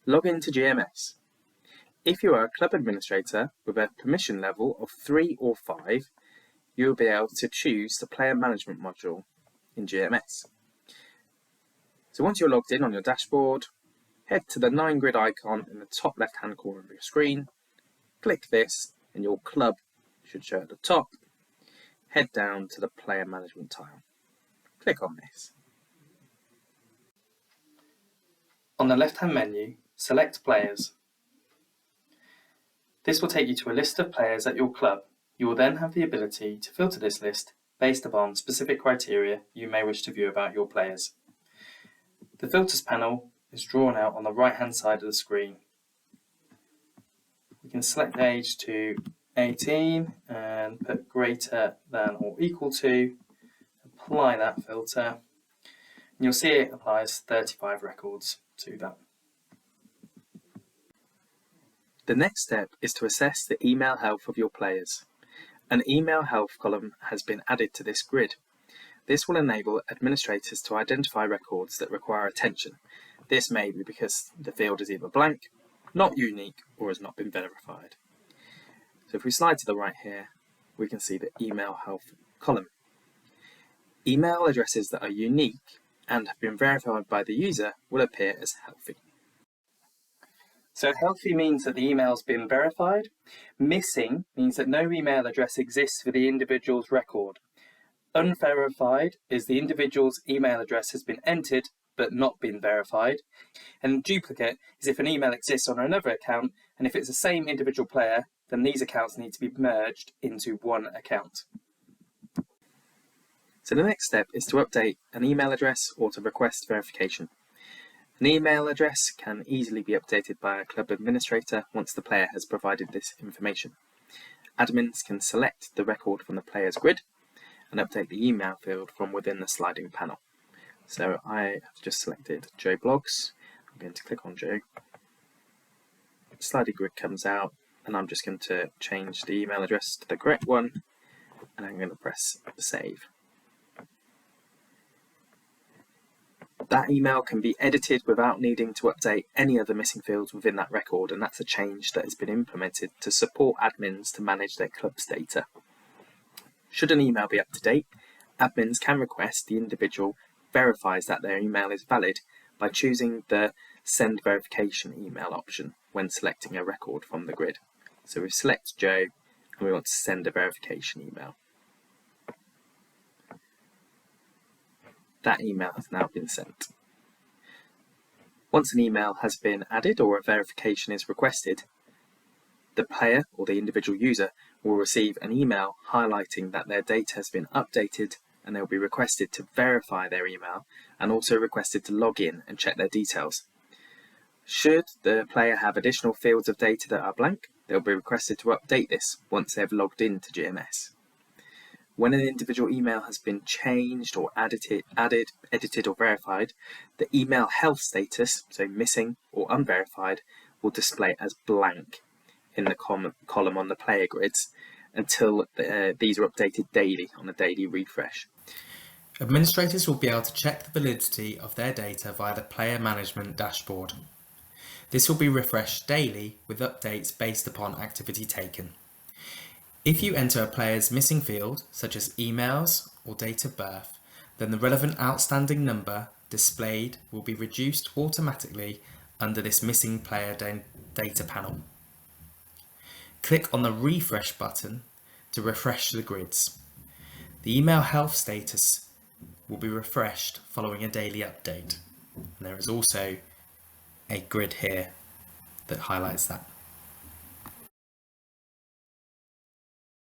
Log into GMS. If you are a club administrator with a permission level of 3 or 5, you will be able to choose the player management module in GMS. So once you're logged in on your dashboard, head to the 9-grid icon in the top left-hand corner of your screen, click this and your club should show at the top. Head down to the player management tile. Click on this. On the left-hand menu, select Players. This will take you to a list of players at your club. You will then have the ability to filter this list based upon specific criteria you may wish to view about your players. The Filters panel is drawn out on the right-hand side of the screen. We can select age to 18 and put greater than or equal to, apply that filter, and you'll see it applies 35 records to that. The next step is to assess the email health of your players. An email health column has been added to this grid. This will enable administrators to identify records that require attention. This may be because the field is either blank, not unique, or has not been verified. So if we slide to the right here, we can see the email health column. Email addresses that are unique and have been verified by the user will appear as healthy. So healthy means that the email's been verified. Missing means that no email address exists for the individual's record. Unverified is the individual's email address has been entered but not been verified. And duplicate is if an email exists on another account, and if it's the same individual player, then these accounts need to be merged into one account. So the next step is to update an email address or to request verification. An email address can easily be updated by a club administrator once the player has provided this information. Admins can select the record from the player's grid and update the email field from within the sliding panel. So I have just selected Joe Blogs. I'm going to click on Joe. The sliding grid comes out and I'm just going to change the email address to the correct one and I'm going to press save. That email can be edited without needing to update any other missing fields within that record, and that's a change that has been implemented to support admins to manage their club's data. Should an email be up to date, admins can request the individual verifies that their email is valid by choosing the Send Verification email option when selecting a record from the grid. So we select Joe and we want to send a verification email. That email has now been sent. Once an email has been added or a verification is requested, the player or the individual user will receive an email highlighting that their data has been updated and they'll be requested to verify their email and also requested to log in and check their details. Should the player have additional fields of data that are blank, they'll be requested to update this once they've logged into GMS. When an individual email has been changed or edited or verified, the email health status, so missing or unverified, will display as blank in the column on the player grids until these are updated daily on a daily refresh. Administrators will be able to check the validity of their data via the player management dashboard. This will be refreshed daily with updates based upon activity taken. If you enter a player's missing field, such as emails or date of birth, then the relevant outstanding number displayed will be reduced automatically under this missing player data panel. Click on the refresh button to refresh the grids. The email health status will be refreshed following a daily update. And there is also a grid here that highlights that.